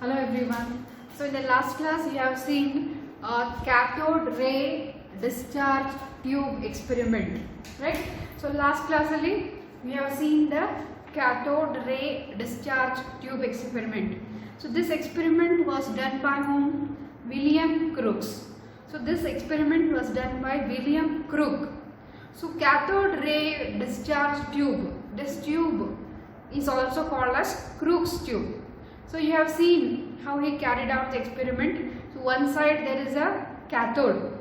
Hello everyone. So in the last class we have seen cathode ray discharge tube experiment, right? So last class we have seen the cathode ray discharge tube experiment. So this experiment was done by whom? William Crookes. So this experiment was done by William Crookes. So cathode ray discharge tube, this tube is also called as Crookes tube. So you have seen how he carried out the experiment. So one side there is a cathode.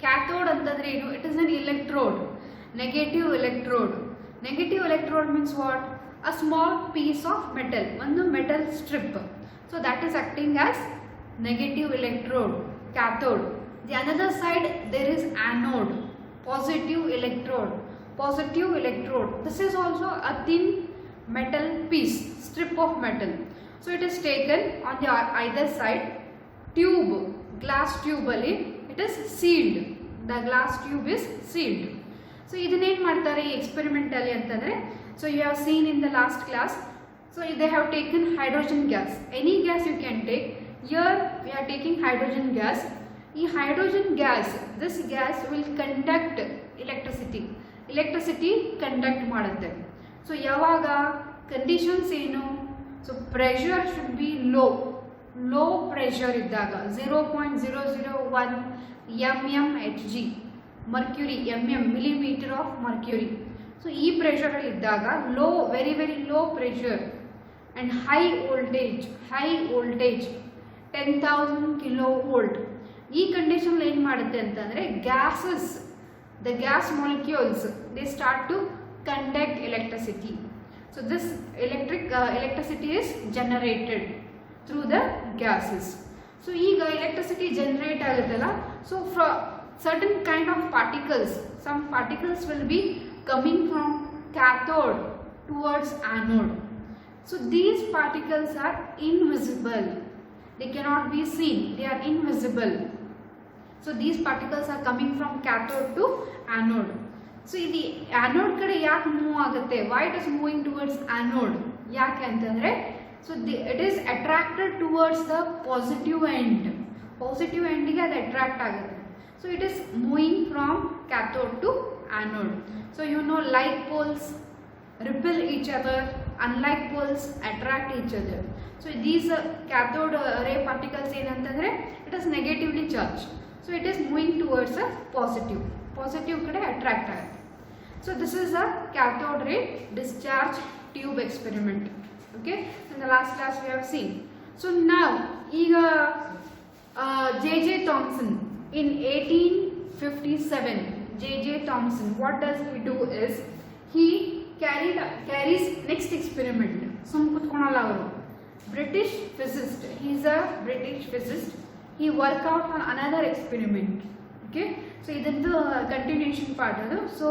Cathode antandre enu? It is an electrode, negative electrode. Negative electrode means what? A small piece of metal, one metal strip. So that is acting as negative electrode, cathode. The another side there is anode, positive electrode. Positive electrode. This is also a thin metal piece, strip of metal. So it is taken on the either side. Tube, glass tube alli, it is sealed. The glass tube is sealed. So idanne ಏನು ಮಾಡ್ತಾರೆ ಈ experiment ಅಲ್ಲಿ ಅಂತಂದ್ರೆ, so you have seen in the last class, so they have taken hydrogen gas. Any gas you can take. Here we are taking hydrogen gas. ಈ hydrogen gas, this gas will conduct electricity. Electricity conduct ಮಾಡುತ್ತೆ. So ಯಾವಾಗ conditions ಏನು? So pressure should be low pressure ಇದ್ದಾಗ 0.001 mmHg, mercury, millimeter of mercury. So ಈ pressure ಅಲ್ಲಿ ಇದ್ದಾಗ very low pressure and high voltage 10,000 kilovolt. ಈ condition ಏನು ಮಾಡುತ್ತೆ ಅಂತಂದ್ರೆ the gas molecules they start to conduct electricity. So this electricity is generated through the gases. So ಈಗ electricity generate ಆಗುತ್ತಲ್ಲ, so from certain kind of particles, some particles will be coming from cathode towards anode. So these particles are invisible, they cannot be seen, they are invisible. So these particles are coming from cathode to anode. So the anode kade yak move agutte? Why it is moving towards anode? Yak antandre, so it is attracted towards the positive end. Positive end ge adu attract agutte. So it is moving from cathode to anode. So you know, like poles repel each other, unlike poles attract each other. So these cathode ray particles enantandre, it is negatively charged. So it is moving towards a positive kade attract agutte. So this is a cathode ray discharge tube experiment. Okay, in the last class we have seen. So now J.J. Thomson in 1857, J.J. Thomson, what does he do is he carries next experiment. British physicist, he is a British physicist. He work out on another experiment. Okay, so this is the continuation part. So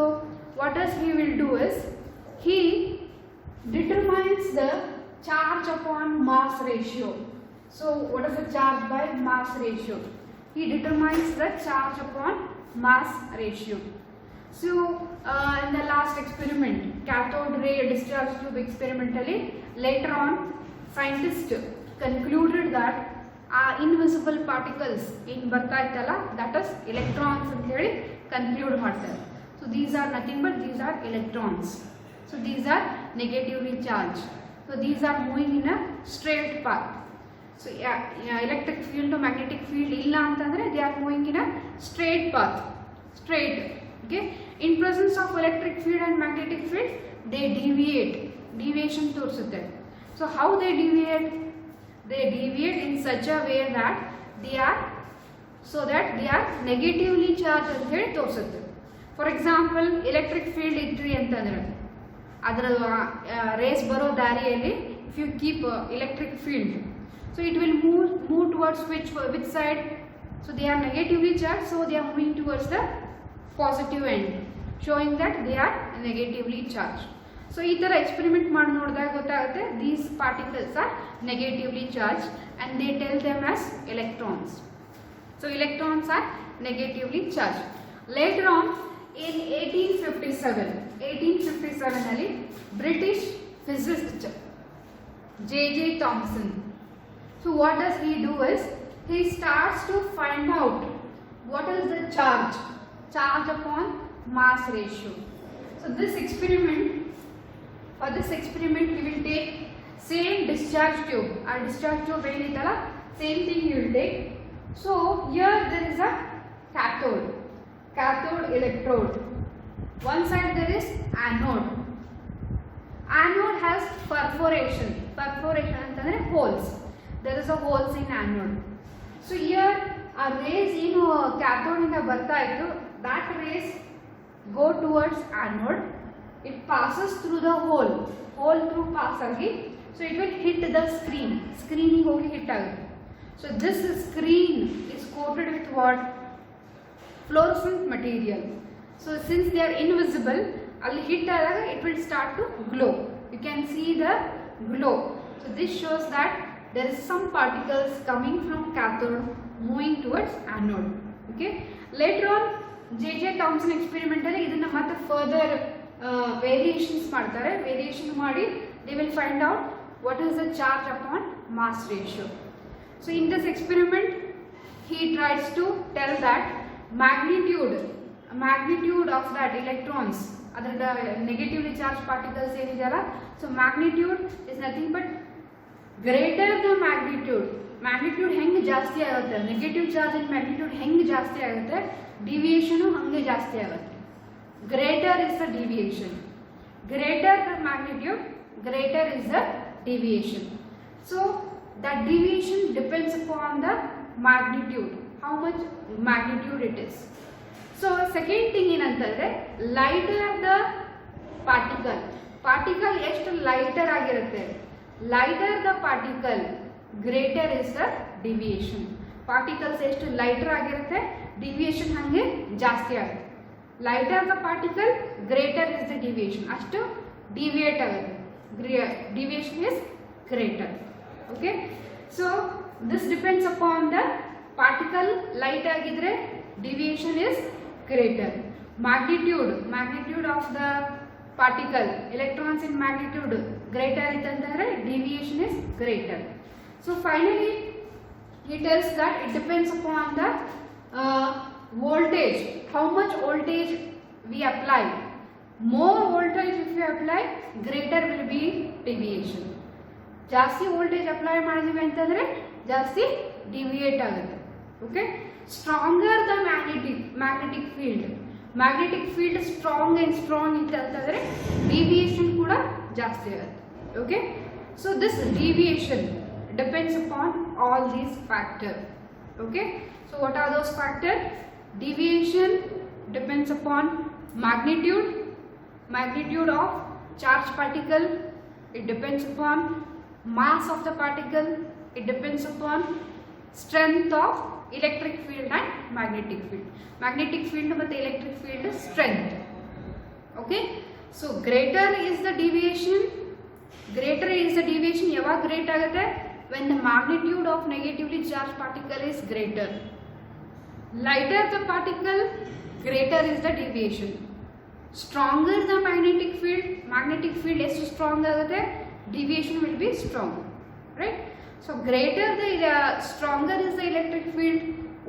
what does he will do is he determines the charge upon mass ratio. So what is the charge by mass ratio? He determines the charge upon mass ratio. So in the last experiment, cathode ray discharge tube experimentally, later on scientists concluded that invisible particles in ಬರ್ತಾ ಇತ್ತಲ್ಲ, that is electrons ಅಂತ ಹೇಳಿ conclude ಮಾಡ್ತಾರೆ. So these are nothing but these are electrons. So these are negatively charged. So these are moving in a straight path. So electric field to magnetic field illa antandre they are moving in a straight path. Straight. Okay. In presence of electric field and magnetic field, they deviate. Deviation ತೋರಿಸುತ್ತೆ. So how they deviate? They deviate in such a way that they are negatively charged ಅಂತ ಹೇಳಿ ತೋರಿಸುತ್ತೆ. For example, electric field ಇದ್ರಿ ಅಂತಂದ್ರೆ ಅದರ race ಬರೋ ದಾರಿಯಲ್ಲಿ if you keep electric field, so it will move towards which side? So they are negatively charged, so they are moving towards the positive end, showing that they are negatively charged. So ಈ ತರ experiment ಮಾಡಿ ನೋಡಿದಾಗ ಗೊತ್ತಾಗುತ್ತೆ these particles are negatively charged and they tell them as electrons. So electrons are negatively charged. Later on in 1857 ಅಲ್ಲಿ British physicist J.J. Thomson So what does he do is, he starts to find out what is the charge upon mass ratio. So this experiment, for this experiment he will take same discharge tube, our discharge tube ಏನೈತಲ್ಲ, same thing he will take. So here there is a cathode electrode. One side there is anode. Anode has perforation ಅಂತಂದ್ರೆ holes. There is a holes in anode. So here a rays ಏನು cathode ಇಂದ ಬರ್ತಾ ಇತ್ತು, that rays go towards anode. It passes through the hole through pass ಆಗಿ, so it will hit the screen ಹೋಗಿ hit ಆಗುತ್ತೆ. So this screen is coated with what? Fluorescent material. So since they are invisible, ಅಲ್ಲಿ hit ಆದಾಗ it will start to glow. You can see the glow. So this shows that there is some particles coming from cathode moving towards anode. Okay. Later on J.J. Thomson experiment ಅಲ್ಲಿ ಇದನ್ನ ಮತ್ತೆ further variations ಮಾಡ್ತಾರೆ. Variation ಮಾಡಿ they will find out what is the charge upon mass ratio. So in this experiment he tries to tell that magnitude of that electrons, ಅದರ negatively charged particles ಏನಿದೆಯಲ್ಲ, so magnitude is nothing but greater the magnitude ಹೆಂಗೆ ಜಾಸ್ತಿ ಆಗುತ್ತೆ, negative charge in magnitude ಹೆಂಗೆ ಜಾಸ್ತಿ ಆಗುತ್ತೆ, deviation ಹಂಗೆ ಜಾಸ್ತಿ ಆಗುತ್ತೆ. Greater is the deviation, greater the magnitude, greater is the deviation. So that deviation depends upon the magnitude, how much magnitude it is. So second thing ಏನಂತಂದ್ರೆ, lighter the particle ಎಷ್ಟು lighter ಆಗಿರುತ್ತೆ, lighter the particle greater is the deviation. particles ಎಷ್ಟು lighter ಆಗಿರುತ್ತೆ, deviation ಹಂಗೆ ಜಾಸ್ತಿ ಆಗುತ್ತೆ. lighter the particle greater is the deviation, ಅಷ್ಟು deviate ಆಗುತ್ತೆ, deviation is greater. Okay, so this depends upon the particle light agidre deviation is greater. Magnitude of the particle, electrons in magnitude greater itandare deviation is greater. So finally he tells that it depends upon the voltage, how much voltage we apply. More voltage if you apply, greater will be deviation. ಜಾಸ್ತಿ voltage apply ಮಾಡಿದೀವಿ ಅಂತಂದ್ರೆ ಜಾಸ್ತಿ deviate ಆಗುತ್ತೆ. Okay, stronger the magnetic field strong ಇತ್ತು ಅಂತಂದ್ರೆ deviation ಕೂಡ ಜಾಸ್ತಿ ಆಗುತ್ತೆ. Okay, so this deviation depends upon all these factor. Okay, so what are those factor? Deviation depends upon magnitude of charged particle, it depends upon mass of the particle, it depends upon strength of electric field and magnetic field ಮತ್ತು electric field strength. Okay, so greater is the deviation ಯಾವಾಗ great ಆಗುತ್ತೆ? when the magnitude of negatively charged particle is greater. Lighter the particle, greater is the deviation. Stronger the magnetic field ಎಷ್ಟು strong ಆಗುತ್ತೆ, deviation will be strong, right? So greater the stronger is the electric field,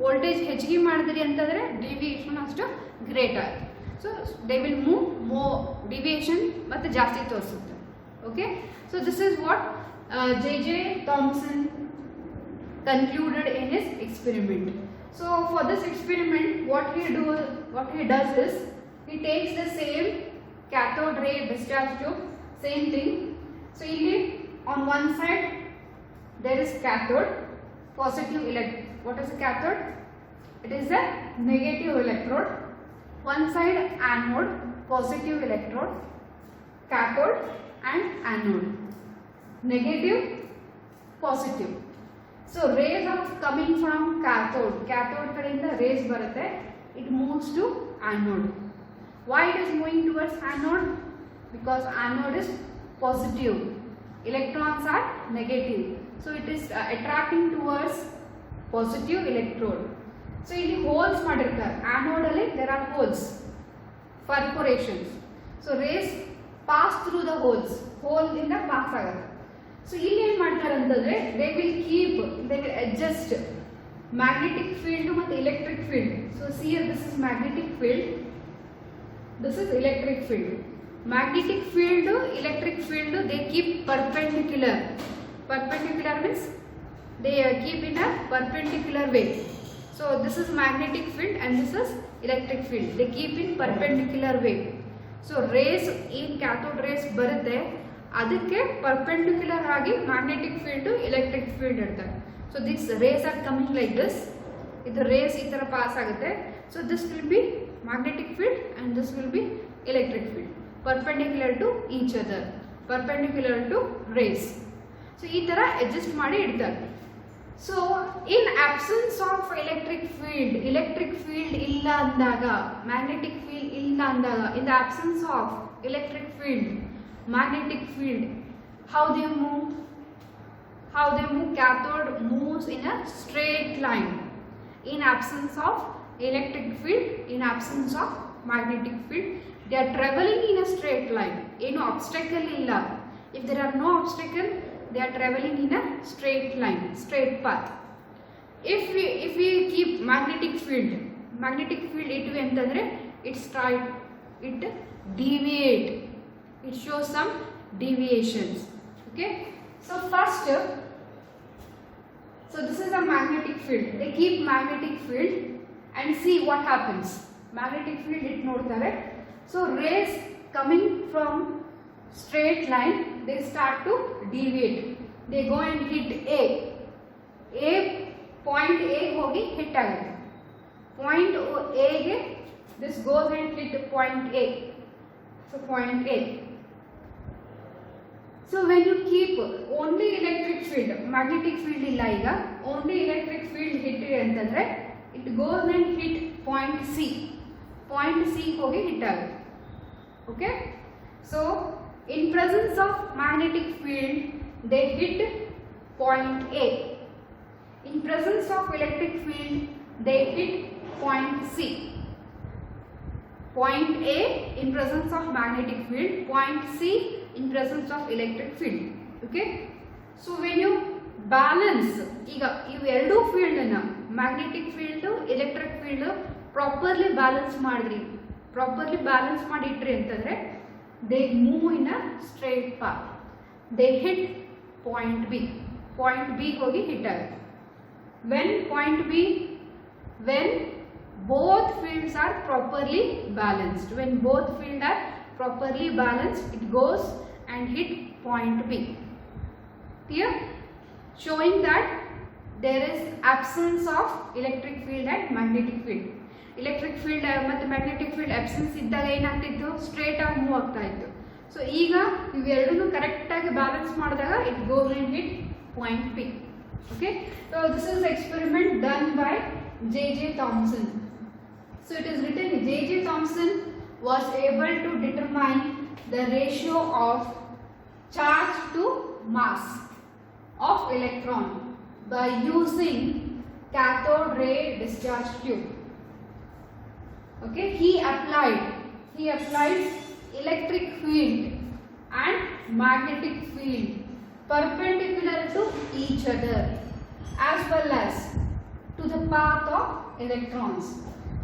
voltage ಹೆಚ್ಚಿಗೆ ಮಾಡಿದ್ರಿ ಅಂತಂದ್ರೆ deviation ಅಷ್ಟು great ಆಗುತ್ತೆ. So they will move more, deviation ಮತ್ತೆ ಜಾಸ್ತಿ ತೋರಿಸುತ್ತೆ. Okay, so this is what J.J. Thomson concluded in his experiment. So for this experiment what he does is, he takes the same cathode ray discharge tube, same thing. So ಇಲ್ಲಿ on one side there is cathode, positive electrode. What is a cathode? It is a negative electrode. One side anode, positive electrode, cathode and anode, negative, positive. So rays are coming from cathode ಕಡೆಯಿಂದ rays ಬರುತ್ತೆ, it moves to anode. Why it is moving towards anode? Because anode is positive, electrons are negative, so it is attracting towards positive electrode. So ಇಲ್ಲಿ holes ಮಾಡಿರ್ತಾರೆ, anode ಅಲ್ಲಿ there are holes, perforations. So rays pass through the hole ಇಂದ pass ಆಗುತ್ತೆ. So ಇಲ್ಲಿ ಏನು ಮಾಡ್ತಾರೆ ಅಂತಂದ್ರೆ they will keep they will adjust magnetic field ಮತ್ತು electric field. So see here, this is magnetic field, this is electric field. Magnetic field, electric field, they keep perpendicular. Perpendicular means they keep in a perpendicular way. So this is magnetic field and this is electric field. They keep in perpendicular way. So rays in cathode rays ಬರುತ್ತೆ, ಅದಕ್ಕೆ perpendicular ಆಗಿ magnetic field, electric field ಇರ್ತದೆ. So these rays are coming like this. ಇದು rays ಈ ತರ pass ಆಗುತ್ತೆ. So this will be magnetic field and this will be electric field, perpendicular to each other, perpendicular to rays. So ಈ ತರ adjust ಮಾಡಿ ಇಡ್ತಾರೆ. So in absence of electric field ಇಲ್ಲ ಅಂದಾಗ, magnetic field ಇಲ್ಲ ಅಂದಾಗ, in the absence of electric field, magnetic field, how they move? Cathode moves in a straight line. In absence of electric field, in absence of magnetic field, they are traveling in a straight line. ಏನು obstacle ಇಲ್ಲ. If there are no obstacle, they are traveling in a straight line, straight path. If we keep magnetic field ಇಟ್ವಿ ಅಂತಂದ್ರೆ it deviate, it shows some deviations. Okay, so first, so this is a magnetic field. They keep magnetic field and see what happens. Magnetic field it ನೋಡ್ತಾರೆ. So rays coming from straight line, they start to deviate. They go and hit point A ಹೋಗಿ hit ಆಗುತ್ತೆ. Point A ಗೆ this goes and hit point A. So point A. So when you keep only electric field, magnetic field ಇಲ್ಲ ಈಗ, only electric field hit ಅಂತಂದ್ರೆ it goes and hit point C. Point C ಹೋಗಿ hit ಆಗುತ್ತೆ. Okay, so in presence of magnetic field, they hit point A. In presence of electric field, they hit point C. Point A in presence of magnetic field, point C in presence of electric field. Okay, so when you balance, ಈಗ ಇವೆರಡು field ಅನ್ನ, magnetic field, electric field properly balance ಮಾಡಿದ್ರಿ, properly balance ಮಾಡಿ ಇಟ್ರಿ ಅಂತಂದ್ರೆ they move in a straight path. They hit point B. Point B ಹೋಗಿ hit ಆಗುತ್ತೆ. When both fields are properly balanced, when both fields are properly balanced, it goes and hit point B. Clear? Showing that there is absence of electric field and magnetic field. Electric field ಮತ್ತು magnetic field absence ಇದ್ದಾಗ ಏನಾಗ್ತಿತ್ತು, straight ಆಗಿ move ಆಗ್ತಾ ಇತ್ತು. So ಈಗ ಇವೆರಡನ್ನೂ correct ಆಗಿ balance ಮಾಡಿದಾಗ it goes and hit point P. Okay, so this is experiment done by J.J. Thomson. So it is written, J.J. Thomson was able to determine the ratio of charge to mass of electron by using cathode ray discharge tube. Okay, he applied electric field and magnetic field perpendicular to each other as well as to the path of electrons.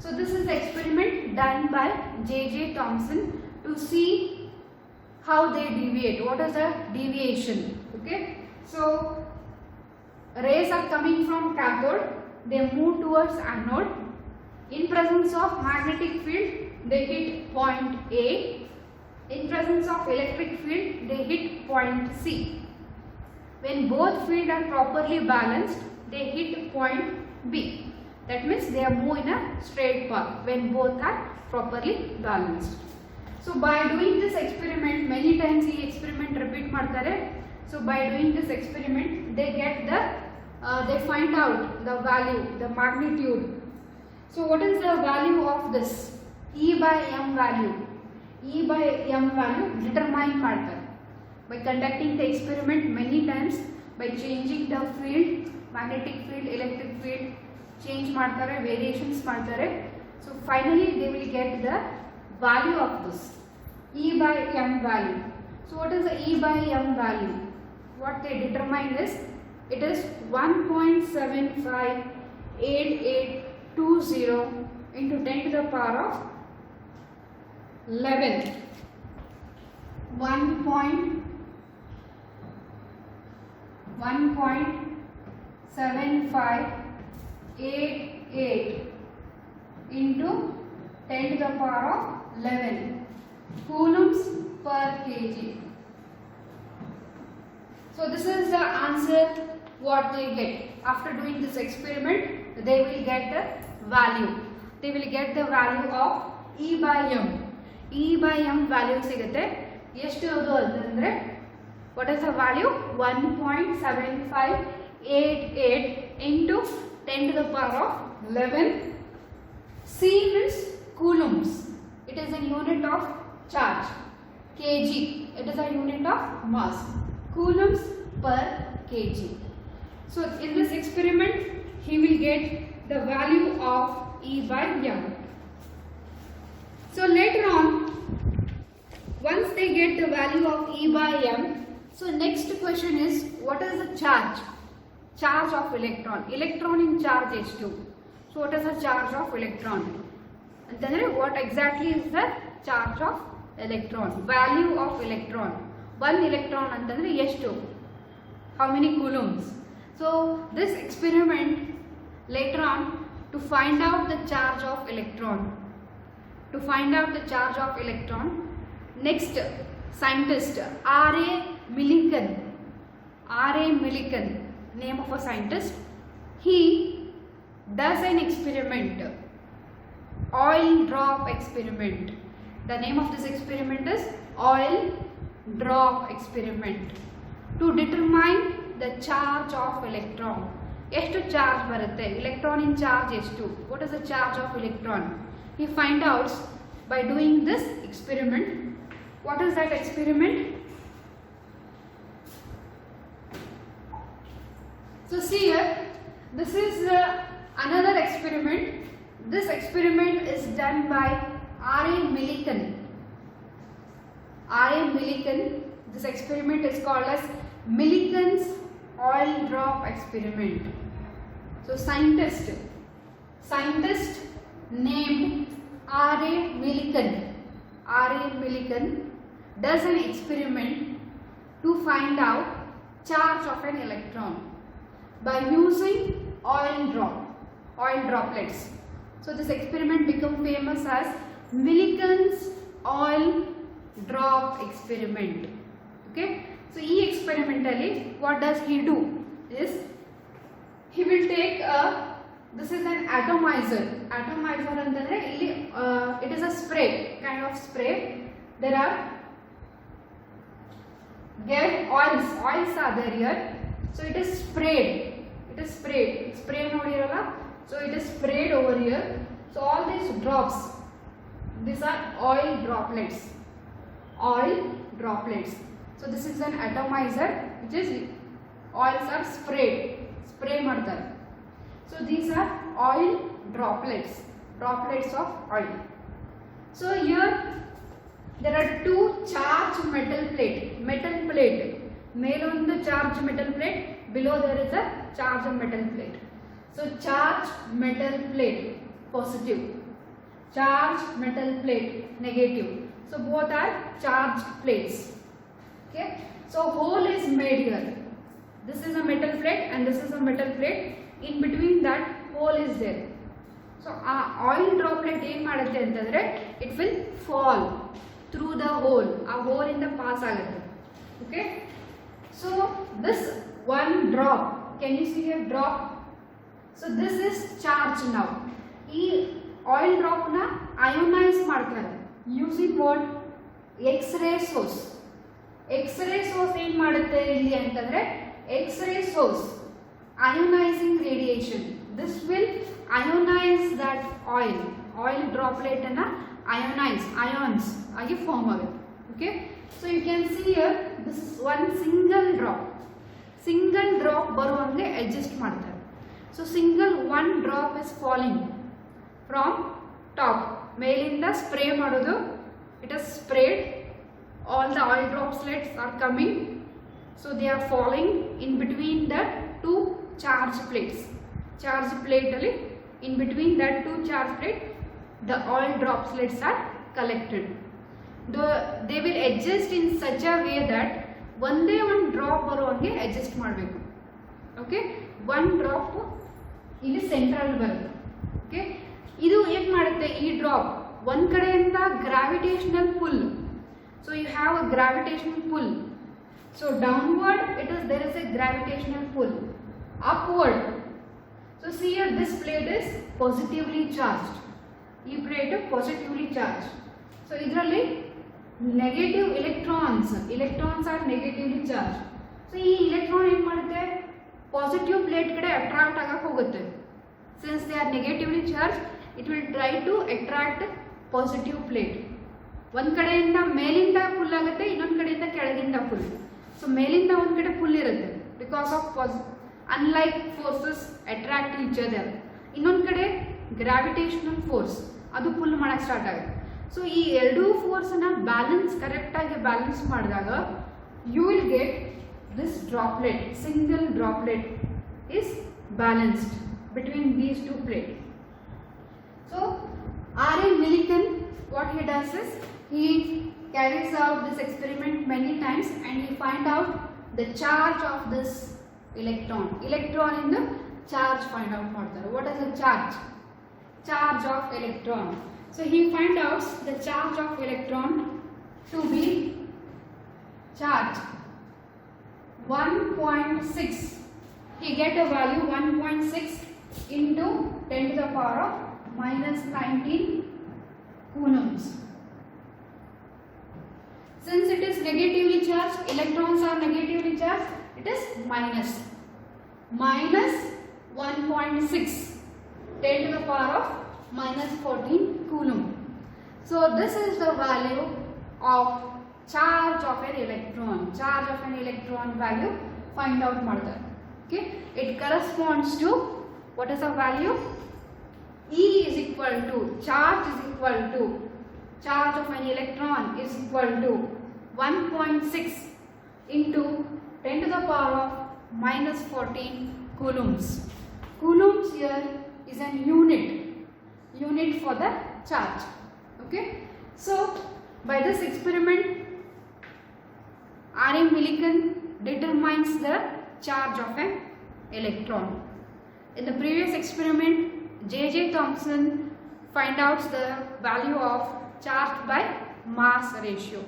So this is experiment done by J.J. Thomson to see how they deviate, what is the deviation. Okay, so rays are coming from cathode, they move towards anode. In presence of magnetic field, they hit point A. In presence of electric field, they hit point C. When both fields are properly balanced, they hit point B. That means they are moving in a straight path when both are properly balanced. So by doing this experiment, many times the experiment repeat ಮಾಡ್ತಾರೆ. So by doing this experiment, they get the they find out the value, the magnitude. So what is the value of this E by M value? E by M value determine ಮಾಡ್ತಾರೆ. By conducting the experiment many times, by changing the field, magnetic field, electric field, change ಮಾಡ್ತಾರೆ, variations ಮಾಡ್ತಾರೆ. So finally they will get the value of this E by M value. So what is the E by M value? What they determine is it is 1.758820 into 10 to the power of 11. 1.7588 into 10 to the power of 11 coulombs per kg. So this is the answer what they get. After doing this experiment, they will get the value. They will get the value of E by M. E by M value sigute. ಎಷ್ಟು ಅದು ಅಂತಂದ್ರೆ what is the value? 1.7588 into 10 to the power of 11. C means coulombs. It is a unit of charge. Kg. It is a unit of mass. Coulombs per kg. So in this experiment, he will get the value of E by M. So later on, once they get the value of E by M, so next question is, what is the charge? Charge of electron. Electron in charge H2. So what is the charge of electron? And then what exactly is the charge of electron? Value of electron. One electron and then H2. How many coulombs? So this experiment later on to find out the charge of electron. To find out the charge of electron, next scientist R.A. Millikan, name of a scientist, he does an experiment, oil drop experiment. The name of this experiment is oil drop experiment, to determine the charge of electron. ಎಷ್ಟು charge ಬರುತ್ತೆ? Electron in charge ಎಷ್ಟು? What is the charge of electron? He find out by doing this experiment. What is that experiment? So see here, this is another experiment. This experiment is done by R.A. Millikan. R.A. Millikan. This experiment is called as Millikan's oil drop experiment. So scientist named R.A. Millikan. R.A. Millikan does an experiment to find out charge of an electron by using oil droplets. So this experiment became famous as Millikan's oil drop experiment. Okay. So E experimentally, what does he do? Is he will take this is an atomizer. Atomizer antandre illi it is a spray, kind of spray. There are oils are there here. So it is sprayed. Spray nodiralla. So it is sprayed over here. So all these drops, these are oil droplets. So this is an atomizer, which is oils are spray ಮಾಡ್ತಾರೆ. So these are oil droplets of oil. So here there are two charged metal plate. ಮೇಲೊಂದು charged metal plate, below there is a charged metal plate. So charged metal plate positive, charged metal plate negative. So both are charged plates. Okay. So hole is made here. This is a metal plate and this is a metal plate. In between that hole is there. So oil droplet em madutte antandre it will fall through the hole. A hole in the pass agutte. Okay. So this one drop, can you see here drop? So this is charged now. E oil drop na ionize ಮಾಡ್ತಾರೆ using what? X-ray source. X-ray source ಏನು ಮಾಡುತ್ತೆ ಇಲ್ಲಿ ಅಂತಂದ್ರೆ X-ray source ionizing radiation. This will ionize that oil droplet ಅನ್ನ ions ಆಗಿ form ಆಗುತ್ತೆ. Okay. So you can see here this is one single drop ಬರುವಂಗೆ adjust ಮಾಡ್ತಾರೆ. So one drop is falling from top. ಮೇಲಿಂದ spray ಮಾಡೋದು, it is sprayed. All the oil droplets are coming, so they are falling in between the two charge plates. Charge plate alli in between that two charge plate the oil droplets are collected. They will adjust in such a way that ಒಂದೇ ಒಂದು drop ಬರೋ ಹಂಗೆ adjust ಮಾಡಬೇಕು. Okay, one drop ಇಲ್ಲಿ central ಬರುತ್ತೆ. Okay, ಇದು ಏನು ಮಾಡುತ್ತೆ, ಈ ಡ್ರಾಪ್ ಒಂದು ಕಡೆಯಿಂದ gravitational pull. So you have a gravitational pull. So downward there is a gravitational pull. Upward, so see here, this plate is positively charged. ಈ ಪ್ಲೇಟ್ ಪಾಸಿಟಿವ್ಲಿ ಚಾರ್ಜ್. ಸೊ ಇದರಲ್ಲಿ negative electrons are negatively charged. So ಈ electron ಏನು ಮಾಡುತ್ತೆ, positive plate ಕಡೆ attract ಆಗಕ್ಕೆ ಹೋಗುತ್ತೆ. Since they are negatively charge, it will try to attract positive plate. ಒಂದು ಕಡೆಯಿಂದ ಮೇಲಿಂದ ಫುಲ್ ಆಗುತ್ತೆ, ಇನ್ನೊಂದು ಕಡೆಯಿಂದ ಕೆಳಗಿಂದ ಫುಲ್. ಸೊ ಮೇಲಿಂದ ಒಂದು ಕಡೆ ಫುಲ್ ಇರುತ್ತೆ because of unlike forces attract each other. ಇನ್ನೊಂದು ಕಡೆ ಗ್ರಾವಿಟೇಷನಲ್ ಫೋರ್ಸ್ ಅದು ಪುಲ್ ಮಾಡಕ್ಕೆ ಸ್ಟಾರ್ಟ್ ಆಗುತ್ತೆ. ಸೊ ಈ ಎರಡೂ ಫೋರ್ಸನ್ನು ಕರೆಕ್ಟಾಗಿ ಬ್ಯಾಲೆನ್ಸ್ ಮಾಡಿದಾಗ you will get this droplet. Single droplet is balanced between these two plates. So R.A. Millikan, what he does is he carries out this experiment many times and he find out the charge of this electron in the charge find out ಮಾಡ್ತಾರೆ. What is the charge of electron? So he find out the charge of electron to be charge 1.6. He get a value 1.6 into 10 to the power of minus 19 coulombs. Since it is negatively charged, electrons are negatively charged, it is minus 1.6 10 to the power of minus 14 coulomb. So this is the value of charge of an electron. Charge of an electron value find out ಮಾಡ್ತಾರೆ. Okay, it corresponds to what is the value? E is equal to charge of an electron is equal to 1.6 into 10 to the power of minus 14 coulombs. Coulombs here is an unit for the charge. Okay, so by this experiment R.A. Millikan determines the charge of an electron. In the previous experiment J.J. Thomson find out the value of charge by mass ratio.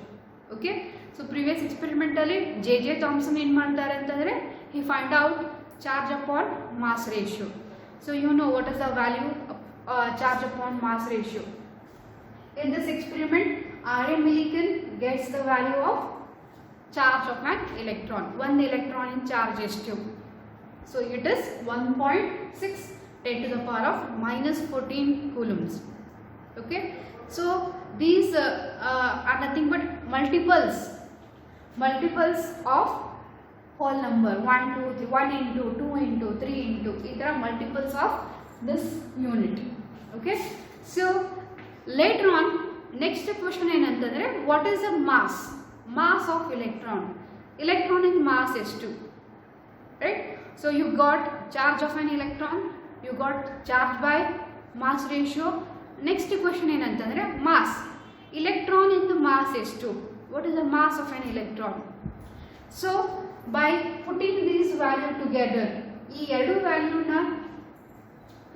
Okay, so previous experiment alli J.J. Thomson ಏನು ಮಾಡ್ತಾರೆ ಅಂತಂದ್ರೆ he find out charge upon mass ratio. So you know what is the value of charge upon mass ratio. In this experiment R.A. Millikan gets the value of charge of an electron. One electron in charge is 2. So it is 1.6 10 to the power of minus 14 coulombs. Okay, so these are nothing but multiples of whole number 1 2 3 1 into 2 into 3 into. These are multiples of this unit. Okay, so later on next question ಏನಂತಂದ್ರೆ what is the mass of electron in mass is 2, right? So you got charge of an electron, you got charge by mass ratio. Next question ಏನಂತಂದ್ರೆ mass electron into mass is 2. What is the mass of an electron? So by putting these value together, ಈ ಎರಡು ವ್ಯಾಲ್ಯೂನ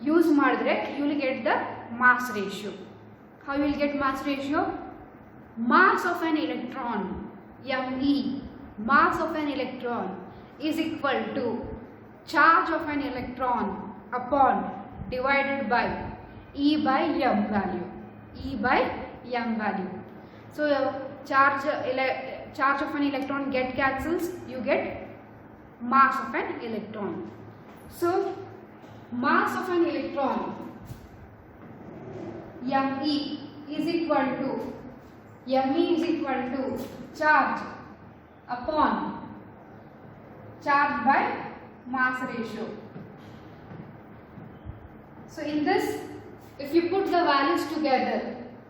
use ಮಾಡಿದ್ರೆ you will get the mass ratio. How you will get mass ratio? Mass of an electron, me, mass of an electron is equal to charge of an electron upon divided by E by m value. So charge of an electron get cancels, you get mass of an electron. So mass of an electron me is equal to charge upon charge by mass ratio. So in this, if you put the values together,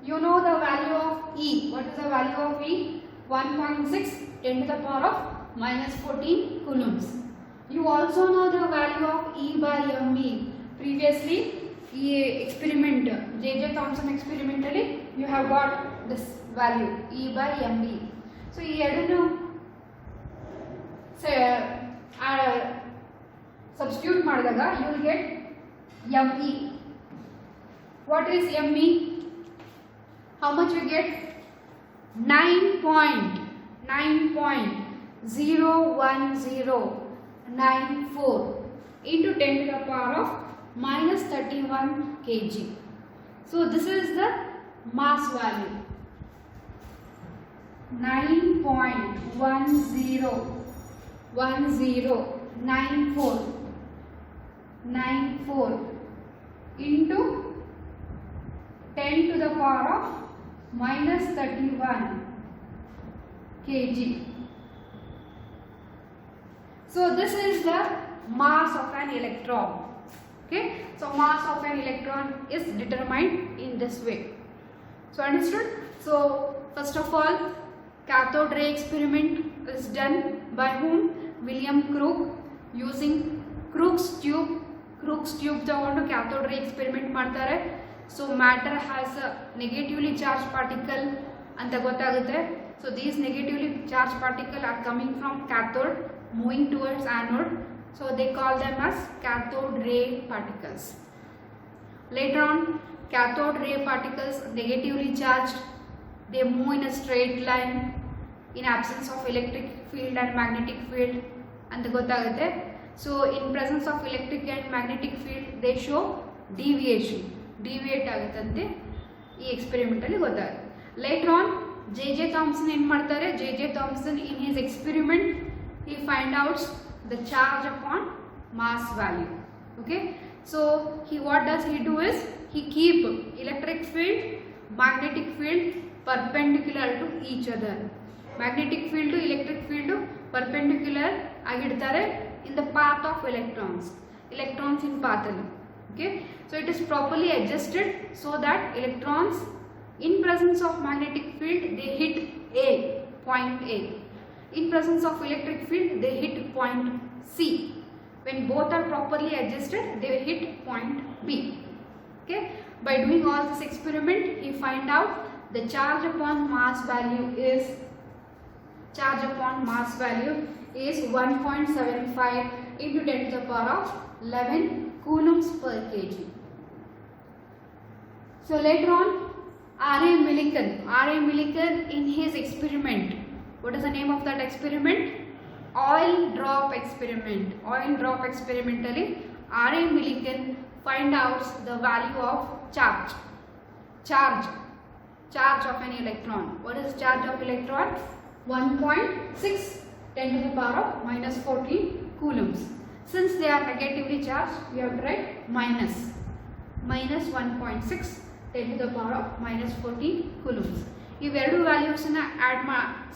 you know the value of E. What is the value of E? 1.6 10 to the power of minus 14 coulombs. You also know the value of E by me. Previously, experiment, J.J. Thomson experiment, you have got this value E by me. So, substitute ಮಾಡಿದಾಗ you will get me. What is me? How much you get? 9.01094 into 10 to the power of minus 31 kg. So this is the mass value. 9.1094 into 10 to the power of minus 31 kg. So this is the mass of an electron. Okay, so mass of an electron is determined in this way. So understood? So first of all, cathode ray experiment is done by whom? William Crook, using Crookes tube. Crookes tube ತಗೊಂಡು cathode ray experiment ಮಾಡ್ತಾರೆ. So matter has a negatively charged particle ಅಂತ ಗೊತ್ತಾಗುತ್ತೆ. So these negatively charged particles are coming from cathode moving towards anode. So they call them as cathode ray particles. Later on, cathode ray particles negatively charged, they move in a straight line in absence of electric field and magnetic field and ಗೊತ್ತಾಗುತ್ತೆ. So in presence of electric and magnetic field they show deviation. Deviate ಆಗುತ್ತಂತೆ ಈ experiment ಅಲ್ಲಿ ಗೊತ್ತಾಗುತ್ತೆ. Later on, J.J. Thomson ಏನು ಮಾಡ್ತಾರೆ? J.J. Thomson in his experiment he find out the charge upon mass value. Okay, so what does he do is he keep electric field, magnetic field perpendicular to each other. Magnetic field to electric field perpendicular ಆಗಿಡ್ತಾರೆ in the path of electrons in path ಅಲ್ಲಿ. Okay, so it is properly adjusted so that electrons in presence of magnetic field they hit point A. In presence of electric field they hit point C. When both are properly adjusted they will hit point B. Okay, by doing all this experiment he find out the charge upon mass value is 1.75 into 10 to the power of 11 coulombs per kg. So later on, R.A. Millikan in his experiment, what is the name of that experiment? Oil drop experiment. Oil drop experimentally, R.A. Millikan find out the value of charge of an electron. What is charge of electron? 1.6 10 to the power of minus 14 coulombs. Since they are negatively charged, we have to write minus 1.6 10 to the power of minus 14 coulombs. ಇವೆರಡು values ನ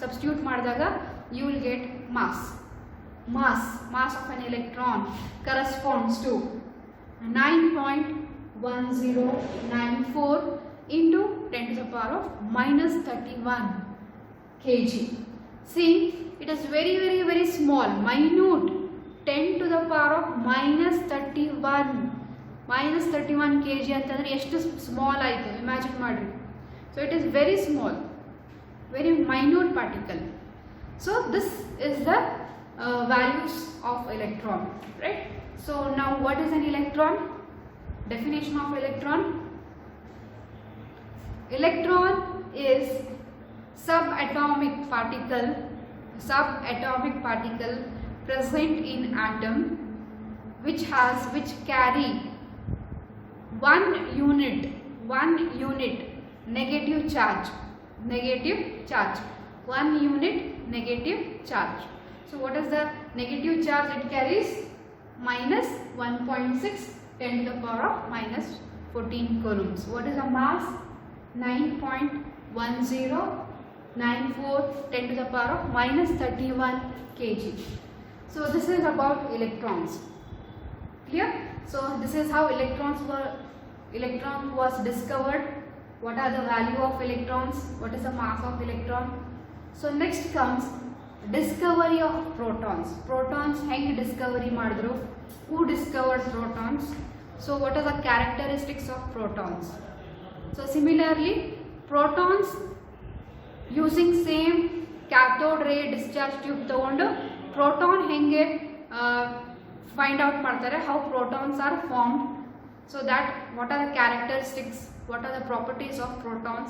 substitute ಮಾಡಿದಾಗ you will get mass of an electron corresponds to 9.1094 into 10 to the power of minus 31 kg. See, it is very, very, very small, minute. 10 to the power of minus 31 kg ಅಂತಂದ್ರೆ ಎಷ್ಟು small ಆಯಿತು imagine ಮಾಡಿ. So it is very small, very minute particle. So this is the values of electron, right? So now what is an electron? Definition of electron. Electron is subatomic particle present in atom which carry one unit negative charge. 1 unit negative charge. So what is the negative charge it carries? Minus 1.6 10 to the power of minus 14 coulombs. What is the mass? 9.1094 10 to the power of minus 31 kg. So this is about electrons. Clear? So this is how electron was discovered. What are the value of electrons? What is the mass of electron? So next comes discovery of protons. Protons ಹೆಂಗೆ discovery ಮಾಡಿದ್ರು, who discovered protons, so what are the characteristics of protons. So similarly protons using same cathode ray discharge tube ತಗೊಂಡು proton ಹೆಂಗೆ find out ಮಾಡ್ತಾರೆ, how protons are formed, so that what are the characteristics, what are the properties of protons,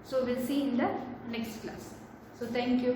so we'll see in the next class. So thank you.